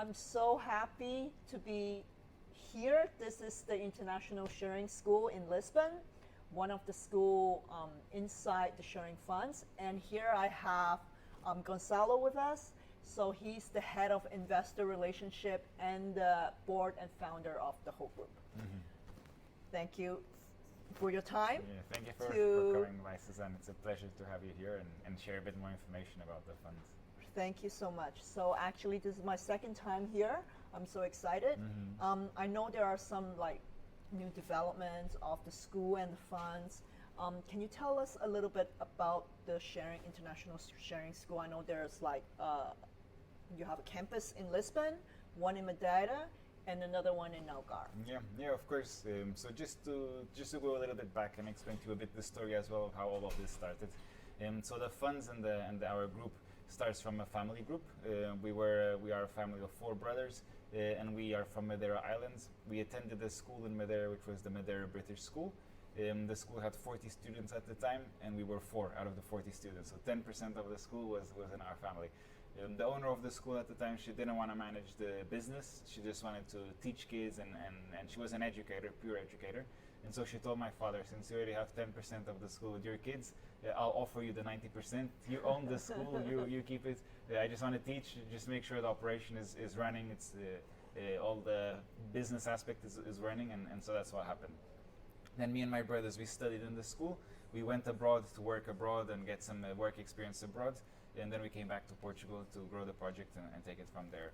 I'm so happy to be here. This is the International Sharing School in Lisbon, one of the school inside the Sharing Funds. And here I have Gonzalo with us. So he's the head of investor relationship and the board and founder of the whole group. Mm-hmm. Thank you for your time. Yeah, thank you for coming by, Suzanne. It's a pleasure to have you here and share a bit more information about the funds. Thank you so much. So actually, this is my second time here. I'm so excited. Mm-hmm. I know there are some new developments of the school and the funds. Can you tell us a little bit about the International Sharing School? I know there's you have a campus in Lisbon, one in Madeira, and another one in Algarve. Yeah, of course. So just to go a little bit back and explain to you a bit the story as well of how all of this started. So the funds and our group starts from a family group. We are a family of 4 brothers, and we are from Madeira Islands. We attended a school in Madeira, which was the Madeira British School. The school had 40 students at the time, and we were 4 out of the 40 students. So 10% of the school was in our family. The owner of the school at the time, she didn't want to manage the business. She just wanted to teach kids, and she was an educator, pure educator. And so she told my father, since you already have 10% of the school with your kids, I'll offer you the 90%. You own the school, you keep it. I just want to teach, just make sure the operation is running. It's all the business aspect is running, and so that's what happened. Then me and my brothers, we studied in the school. We went abroad to work abroad and get some work experience abroad. And then we came back to Portugal to grow the project and take it from there.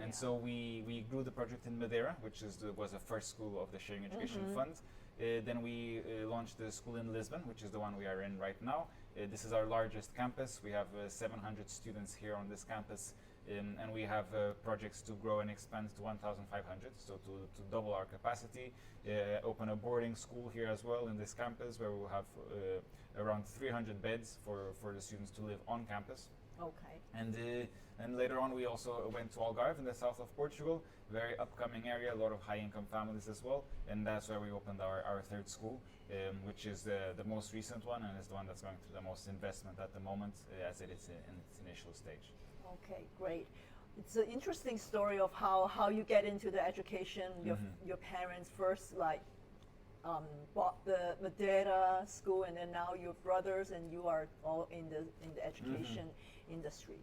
And so we grew the project in Madeira, which was the first school of the Sharing Education Fund. Then we launched the school in Lisbon, which is the one we are in right now. This is our largest campus. We have 700 students here on this campus, and we have projects to grow and expand to 1,500, so to double our capacity, open a boarding school here as well in this campus, where we will have around 300 beds for the students to live on campus. Okay. And later on, we also went to Algarve in the south of Portugal, very upcoming area, a lot of high-income families as well, and that's where we opened our 3rd school, which is the most recent one, and is the one that's going through the most investment at the moment, as it is in its initial stage. Okay, great. It's an interesting story of how you get into the education. Your parents first bought the Madeira school, and then now your brothers and you are all in the education industry.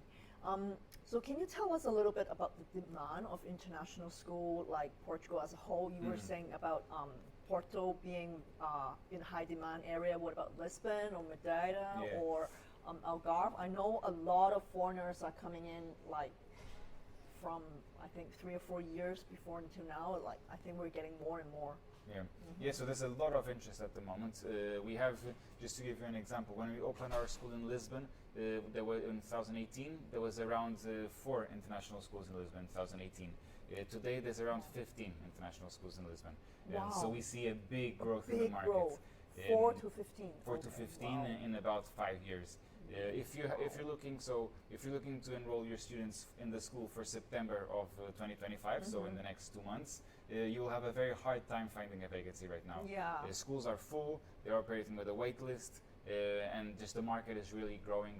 So can you tell us a little bit about the demand of international school, like Portugal as a whole? You were saying about Porto being in high demand area. What about Lisbon or Madeira or Algarve? I know a lot of foreigners are coming in from I think 3 or 4 years before until now. I think we're getting more and more. Yeah, so there's a lot of interest at the moment. We have, just to give you an example, when we opened our school in Lisbon, there were in 2018, there was around 4 international schools in Lisbon in 2018. Today there's around 15 international schools in Lisbon. Wow. So we see a big growth in the market. Growth. 4 to 15. 4 to 15 in about 5 years. If you're looking to enroll your students in the school for September of 2025, so in the next 2 months, you'll have a very hard time finding a vacancy right now. Yeah. Schools are full, they're operating with a wait list, and just the market is really growing,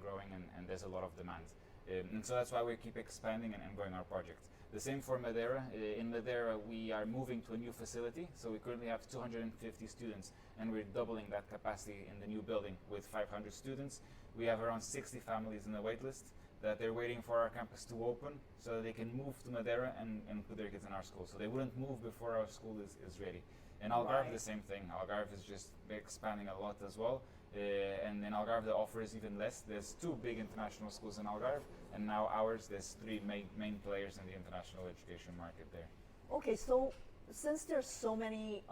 and there's a lot of demand. And so that's why we keep expanding and growing our project. The same for Madeira. In Madeira, we are moving to a new facility, so we currently have 250 students, and we're doubling that capacity in the new building with 500 students. We have around 60 families in the wait list that they're waiting for our campus to open so that they can move to Madeira and put their kids in our school. So they wouldn't move before our school is ready. And Algarve, the same thing. Algarve is just expanding a lot as well. And in Algarve, the offer is even less. There's 2 big international schools in Algarve, and now ours, there's 3 main players in the international education market there. Okay, so since there's so many,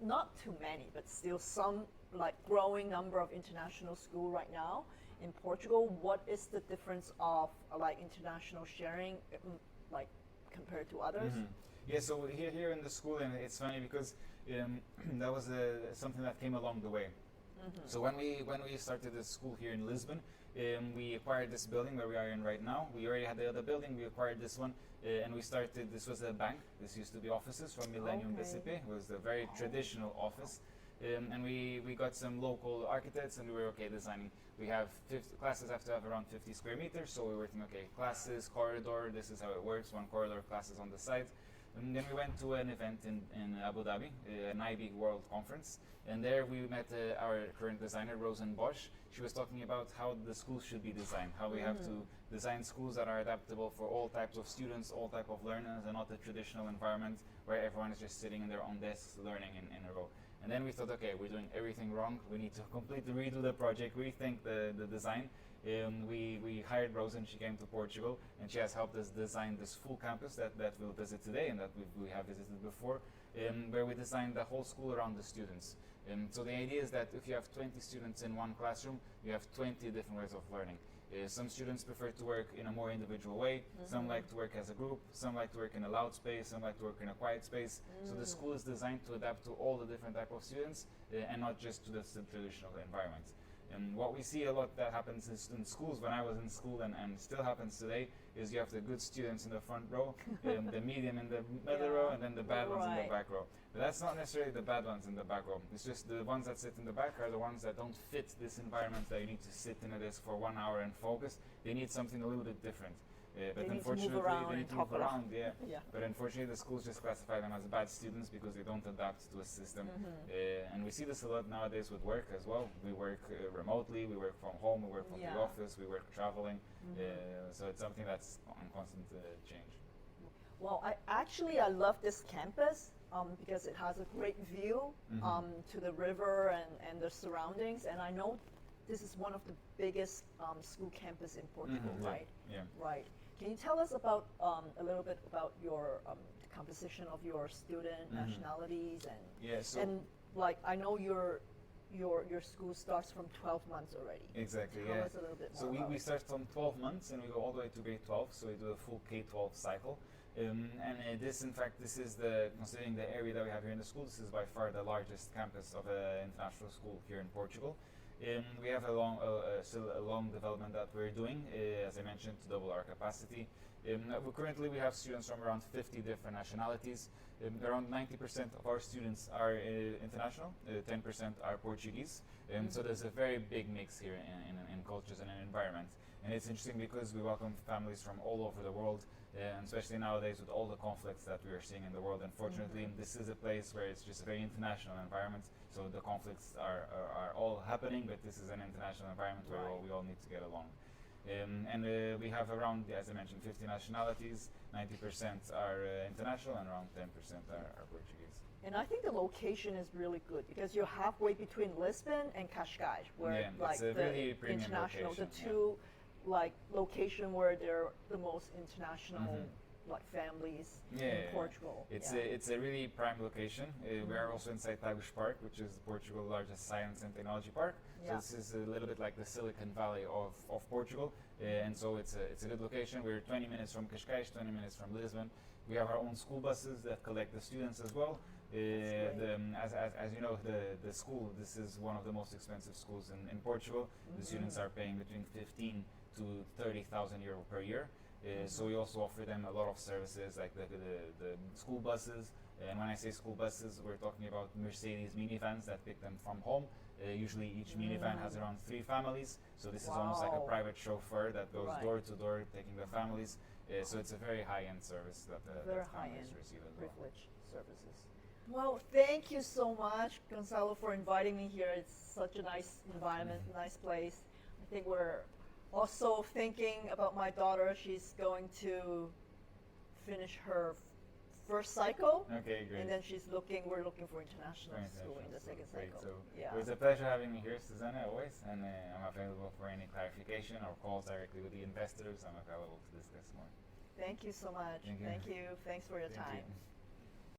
not too many, but still some growing number of international school right now in Portugal, what is the difference of international sharing compared to others? Yeah, so here in the school, and it's funny because that was something that came along the way. So when we started the school here in Lisbon, we acquired this building where we are in right now. We already had the other building. We acquired this one, and we started. This was a bank. This used to be offices from Millennium BCP. It was a very traditional office. And we got some local architects, and we were okay designing. We have classes have to have around 50 square meters, so we were thinking, okay, classes, corridor, this is how it works, one corridor, classes on the side. And then we went to an event in Abu Dhabi, an IB World Conference, and there we met our current designer, Rosen Bosch. She was talking about how the schools should be designed, how we have to design schools that are adaptable for all types of students, all type of learners, and not the traditional environment where everyone is just sitting in their own desks learning in a row. And then we thought, okay, we're doing everything wrong. We need to completely redo the project, rethink the design. We hired Rosen. She came to Portugal, and she has helped us design this full campus that we'll visit today and that we have visited before, where we designed the whole school around the students. So the idea is that if you have 20 students in one classroom, you have 20 different ways of learning. Some students prefer to work in a more individual way. Some like to work as a group. Some like to work in a loud space. Some like to work in a quiet space. So the school is designed to adapt to all the different type of students and not just to the traditional environment. And what we see a lot that happens in schools, when I was in school and still happens today, is you have the good students in the front row, the medium in the middle row, and then the bad ones in the back row. But that's not necessarily the bad ones in the back row. It's just the ones that sit in the back are the ones that don't fit this environment that you need to sit in a desk for 1 hour and focus. They need something a little bit different. But unfortunately, they need to move around. But unfortunately, the schools just classify them as bad students because they don't adapt to a system. And we see this a lot nowadays with work as well. We work remotely, we work from home, we work from the office, we work traveling. So it's something that's on constant change. Well, I love this campus because it has a great view to the river and the surroundings. And I know this is one of the biggest school campus in Portugal, right? Yeah. Right. Can you tell us about a little bit about your the composition of your student nationalities and like I know your school starts from 12 months already. Exactly. Tell us a little bit more. So we start from 12 months and we go all the way to grade 12. So we do a full K-12 cycle. This is considering the area that we have here in the school, this is by far the largest campus of an international school here in Portugal. We have still a long development that we're doing, as I mentioned, to double our capacity. Currently, we have students from around 50 different nationalities. Around 90% of our students are international, 10% are Portuguese. So there's a very big mix here in cultures and in environment. And it's interesting because we welcome families from all over the world, and especially nowadays with all the conflicts that we are seeing in the world. Unfortunately, this is a place where it's just a very international environment. So the conflicts are all happening, but this is an international environment where we all need to get along. We have around, as I mentioned, 50 nationalities, 90% are international, and around 10% are Portuguese. And I think the location is really good because you're halfway between Lisbon and Cascais, where like it's a the really premium international, location, the two like location where they're the most international like families in Portugal. It's a really prime location. We are also inside Tagus Park, which is Portugal's largest science and technology park. So this is a little bit like the Silicon Valley of Portugal, and so it's a good location. We're 20 minutes from Cascais, 20 minutes from Lisbon. We have our own school buses that collect the students as well. As you know, the school, this is one of the most expensive schools in Portugal. The students are paying between 15 to 30,000 euro per year. So we also offer them a lot of services like the school buses. And when I say school buses, we're talking about Mercedes minivans that pick them from home. Usually each minivan has around 3 families. So this is almost like a private chauffeur that goes door to door taking the families. So it's a very high-end service that families receive as well. Privileged services. Well, thank you so much, Gonzalo, for inviting me here. It's such a nice environment, nice place. I think we're also thinking about my daughter. She's going to finish her first cycle. Okay, great. And then we're looking for international school in the second cycle. So it was a pleasure having me here, Susanna, always. And I'm available for any clarification or calls directly with the investors. I'm available to discuss more. Thank you so much. Thank you. Thank you. Thanks for your time. You.